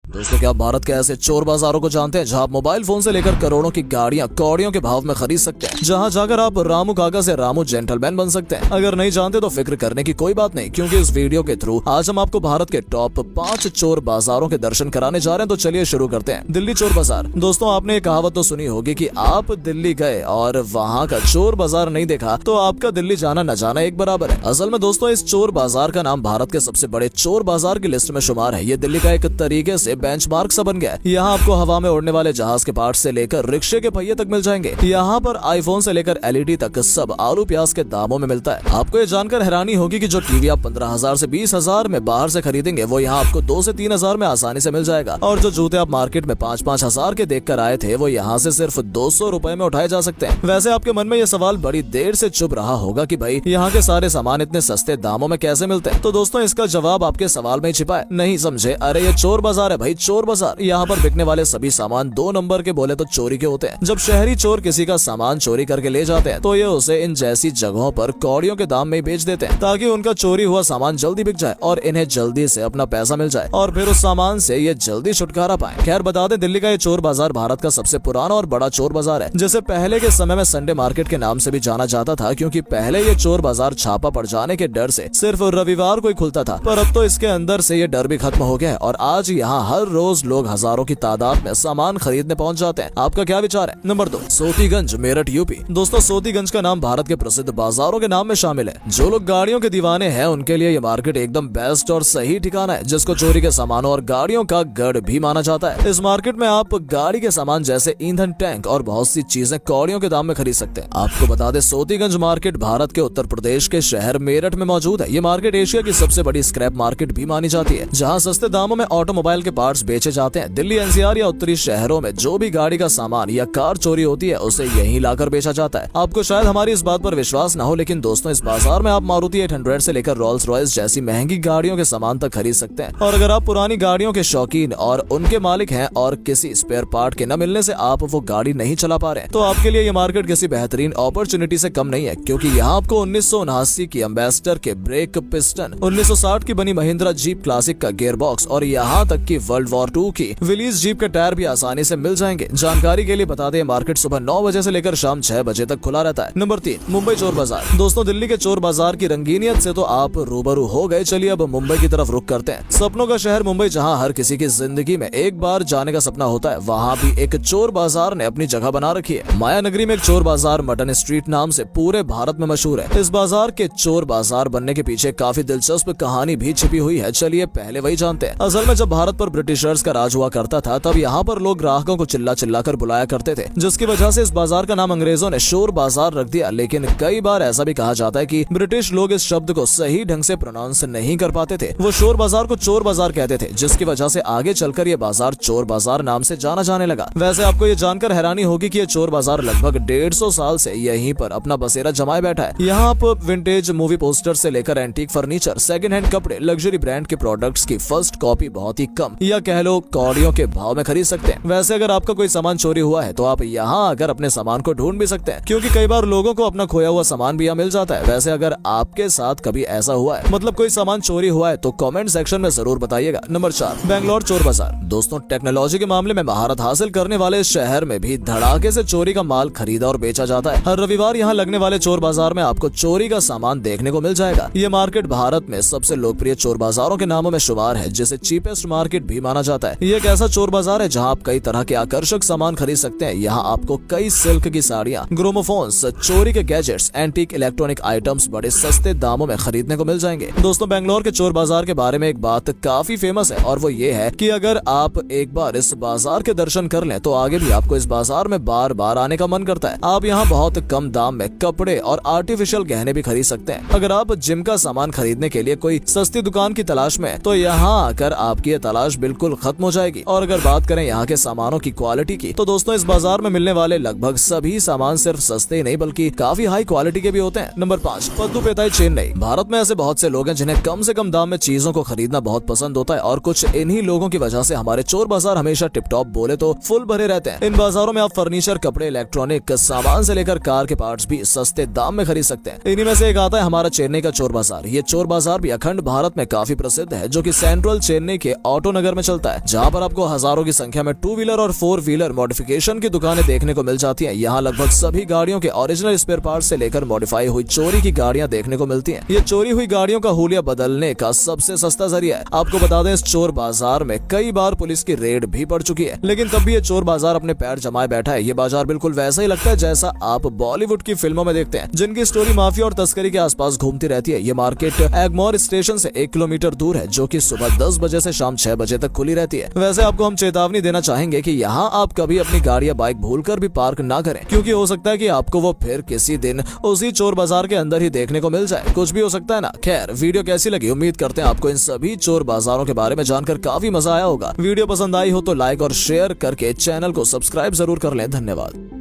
दोस्तों, क्या आप भारत के ऐसे चोर बाजारों को जानते हैं जहां आप मोबाइल फोन से लेकर करोड़ों की गाड़ियां कौड़ियों के भाव में खरीद सकते हैं, जहां जाकर आप रामू काका से रामू जेंटलमैन बन सकते हैं। अगर नहीं जानते तो फिक्र करने की कोई बात नहीं, क्योंकि इस वीडियो के थ्रू आज हम आपको भारत के टॉप 5 चोर बाजारों के दर्शन कराने जा रहे हैं। तो चलिए शुरू करते हैं। दिल्ली चोर बाजार। दोस्तों, आपने ये कहावत तो सुनी होगी कि आप दिल्ली गए और वहाँ का चोर बाजार नहीं देखा तो आपका दिल्ली जाना न जाना एक बराबर है। असल में दोस्तों, इस चोर बाजार का नाम भारत के सबसे बड़े चोर बाजार की लिस्ट में शुमार है। ये दिल्ली का एक तरीके से बेंचमार्क सा बन गया है। यहाँ आपको हवा में उड़ने वाले जहाज के पार्ट से लेकर रिक्शे के पहिए तक मिल जाएंगे। यहाँ पर आईफोन से लेकर एलईडी तक सब आलू प्याज के दामों में मिलता है। आपको ये जानकर हैरानी होगी कि जो टीवी आप 15,000 से 20,000 में बाहर से खरीदेंगे वो यहाँ आपको 2 से 3,000 में आसानी से मिल जाएगा। और जो जूते आप मार्केट में 5-5 हजार के देख कर आए थे वो यहाँ से सिर्फ 200 रुपए में उठाए जा सकते हैं। वैसे आपके मन में ये सवाल बड़ी देर से चुभ रहा होगा कि भाई यहाँ के सारे सामान इतने सस्ते दामों में कैसे मिलते हैं। तो दोस्तों, इसका जवाब आपके सवाल में ही छिपा है। नहीं समझे? अरे ये चोर बाजार है भाई, चोर बाजार। यहाँ पर बिकने वाले सभी सामान 2 नंबर के बोले तो चोरी के होते हैं। जब शहरी चोर किसी का सामान चोरी करके ले जाते हैं तो ये उसे इन जैसी जगहों पर कौड़ियों के दाम में ही बेच देते हैं, ताकि उनका चोरी हुआ सामान जल्दी बिक जाए और इन्हें जल्दी से अपना पैसा मिल जाए और फिर उस सामान से ये जल्दी छुटकारा पाए। खैर, बता दें, दिल्ली का ये चोर बाजार भारत का सबसे पुराना और बड़ा चोर बाजार है, जिसे पहले के समय में संडे मार्केट के नाम से भी जाना जाता था, क्योंकि पहले ये चोर बाजार छापा पड़ जाने के डर से सिर्फ रविवार को ही खुलता था। पर अब तो इसके अंदर से ये डर भी खत्म हो गया है और आज यहाँ हर रोज लोग हजारों की तादाद में सामान खरीदने पहुंच जाते हैं। आपका क्या विचार है? Number 2, Sotiganj, Meerut, UP. दोस्तों, सोतीगंज का नाम भारत के प्रसिद्ध बाजारों के नाम में शामिल है। जो लोग गाड़ियों के दीवाने हैं उनके लिए ये मार्केट एकदम बेस्ट और सही ठिकाना है, जिसको चोरी के सामानों और गाड़ियों का गढ़ भी माना जाता है। इस मार्केट में आप गाड़ी के सामान जैसे ईंधन टैंक और बहुत सी चीजें कौड़ियों के दाम में खरीद सकते हैं। आपको बता दें, सोतीगंज मार्केट भारत के उत्तर प्रदेश के शहर मेरठ में मौजूद है। ये मार्केट एशिया की सबसे बड़ी स्क्रैप मार्केट भी मानी जाती है, जहाँ सस्ते दामों में ऑटोमोबाइल के पार्ट्स बेचे जाते हैं। दिल्ली, एनसीआर या उत्तरी शहरों में जो भी गाड़ी का सामान या कार चोरी होती है उसे यहीं लाकर बेचा जाता है। आपको शायद हमारी इस बात पर विश्वास न हो, लेकिन दोस्तों, इस बाजार में आप मारुति 800 से लेकर रोल्स रॉयस जैसी महंगी गाड़ियों के सामान तक खरीद सकते हैं। और अगर आप पुरानी गाड़ियों के शौकीन और उनके मालिक हैं और किसी स्पेयर पार्ट के न मिलने से आप वो गाड़ी नहीं चला पा रहे हैं, तो आपके लिए ये मार्केट किसी बेहतरीन अपॉर्चुनिटी से कम नहीं है, क्योंकि यहाँ आपको 1979 की एम्बेसडर के ब्रेक पिस्टन, 1960 की बनी महिंद्रा जीप क्लासिक का गियर बॉक्स और यहाँ तक की वर्ल्ड वॉर 2 की विलीज जीप के टायर भी आसानी से मिल जाएंगे। जानकारी के लिए बता दें, मार्केट सुबह 9 बजे से लेकर शाम 6 बजे तक खुला रहता है। नंबर 3, मुंबई चोर बाजार। दोस्तों, दिल्ली के चोर बाजार की रंगीनियत से तो आप रूबरू हो गए। चलिए अब मुंबई की तरफ रुख करते हैं। सपनों का शहर मुंबई, जहां हर किसी की जिंदगी में एक बार जाने का सपना होता है, वहां भी एक चोर बाजार ने अपनी जगह बना रखी है। माया नगरी में एक चोर बाजार मटन स्ट्रीट नाम से पूरे भारत में मशहूर है। इस बाजार के चोर बाजार बनने के पीछे काफी दिलचस्प कहानी भी छिपी हुई है। चलिए पहले वही जानते हैं। असल में जब भारत पर ब्रिटिशर्स का राज हुआ करता था, तब यहाँ पर लोग ग्राहकों को चिल्ला चिल्ला कर बुलाया करते थे, जिसकी वजह से इस बाजार का नाम अंग्रेजों ने शोर बाजार रख दिया। लेकिन कई बार ऐसा भी कहा जाता है कि ब्रिटिश लोग इस शब्द को सही ढंग से प्रोनाउंस नहीं कर पाते थे। वो शोर बाजार को चोर बाजार कहते थे, जिसकी वजह से आगे चलकर ये बाजार चोर बाजार नाम से जाना जाने लगा। वैसे आपको ये जानकर हैरानी होगी कि ये चोर बाजार लगभग 150 साल से यहीं पर अपना बसेरा जमाए बैठा है। यहाँ आप विंटेज मूवी पोस्टर से लेकर एंटीक फर्नीचर, सेकंड हैंड कपड़े, लग्जरी ब्रांड के प्रोडक्ट्स की फर्स्ट कॉपी बहुत ही कम या कह लो कौड़ियों के भाव में खरीद सकते हैं। वैसे अगर आपका कोई सामान चोरी हुआ है तो आप यहाँ आकर अपने सामान को ढूंढ भी सकते हैं, क्योंकि कई बार लोगों को अपना खोया हुआ सामान भी यहाँ मिल जाता है। वैसे अगर आपके साथ कभी ऐसा हुआ है, मतलब कोई सामान चोरी हुआ है, तो कमेंट सेक्शन में जरूर बताइएगा। नंबर 4, बेंगलोर चोर बाजार। दोस्तों, टेक्नोलॉजी के मामले में महारत हासिल करने वाले शहर में भी धड़ाके से चोरी का माल खरीदा और बेचा जाता है। हर रविवार यहाँ लगने वाले चोर बाजार में आपको चोरी का सामान देखने को मिल जाएगा। ये मार्केट भारत में सबसे लोकप्रिय चोर बाजारों के नामों में शुमार है, जिसे चीपेस्ट मार्केट भी माना जाता है। ये एक ऐसा चोर बाजार है जहाँ आप कई तरह के आकर्षक सामान खरीद सकते हैं। यहाँ आपको कई सिल्क की साड़ियाँ, ग्रोमोफोन्स, चोरी के गैजेट्स, एंटीक इलेक्ट्रॉनिक आइटम्स बड़े सस्ते दामों में खरीदने को मिल जाएंगे। दोस्तों, बेंगलोर के चोर बाजार के बारे में एक बात काफी फेमस है, और वो ये है कि अगर आप एक बार इस बाजार के दर्शन कर लें तो आगे भी आपको इस बाजार में बार बार आने का मन करता है। आप यहाँ बहुत कम दाम में कपड़े और आर्टिफिशियल गहने भी खरीद सकते हैं। अगर आप जिम का सामान खरीदने के लिए कोई सस्ती दुकान की तलाश में, तो यहाँ आकर आपकी ये तलाश बिल्कुल खत्म हो जाएगी। और अगर बात करें यहाँ के सामानों की क्वालिटी की, तो दोस्तों, इस बाजार में मिलने वाले लगभग सभी सामान सिर्फ सस्ते ही नहीं बल्कि काफी हाई क्वालिटी के भी होते हैं। नंबर 5, पद्दुपेताई, चेन्नई। भारत में ऐसे बहुत से लोग हैं जिन्हें कम से कम दाम में चीजों को खरीदना बहुत पसंद होता है, और कुछ इन्हीं लोगों की वजह से हमारे हमारे चोर बाजार हमेशा टिप टॉप बोले तो फुल भरे रहते हैं। इन बाजारों में आप फर्नीचर, कपड़े, इलेक्ट्रॉनिक सामान से लेकर कार के पार्ट्स भी सस्ते दाम में खरीद सकते हैं। इन्हीं में से एक आता है हमारा चेन्नई का चोर बाजार। ये चोर बाजार भी अखंड भारत में काफी प्रसिद्ध है, जो कि सेंट्रल चेन्नई के ऑटो नगर में चलता है, जहाँ पर आपको हजारों की संख्या में 2 व्हीलर और 4 व्हीलर मॉडिफिकेशन की दुकानें देखने को मिल जाती हैं। यहाँ लगभग सभी गाड़ियों के ओरिजिनल स्पेयर पार्ट से लेकर मॉडिफाई हुई चोरी की गाड़ियां देखने को मिलती हैं। ये चोरी हुई गाड़ियों का हुलिया बदलने का सबसे सस्ता जरिया है। आपको बता दें, इस चोर बाजार में कई बार पुलिस की रेड भी पड़ चुकी है, लेकिन तब भी ये चोर बाजार अपने पैर जमाए बैठा है। ये बाजार बिल्कुल वैसा ही लगता है जैसा आप बॉलीवुड की फिल्मों में देखते हैं, जिनकी स्टोरी माफिया और तस्करी के आसपास घूमती रहती है। ये मार्केट एगमोर स्टेशन से 1 किलोमीटर दूर है, जो कि सुबह 10 बजे से शाम 6 बजे तक खुली रहती है। वैसे आपको हम चेतावनी देना चाहेंगे कि यहाँ आप कभी अपनी गाड़ी या बाइक भूलकर भी पार्क ना करें, क्योंकि हो सकता है कि आपको वो फिर किसी दिन उसी चोर बाजार के अंदर ही देखने को मिल जाए। कुछ भी हो सकता है ना। खैर, वीडियो कैसी लगी? उम्मीद करते हैं आपको इन सभी चोर बाजारों के बारे में जानकर काफी मजा आया होगा। वीडियो पसंद आई हो तो लाइक और शेयर करके चैनल को सब्सक्राइब जरूर कर लें। धन्यवाद।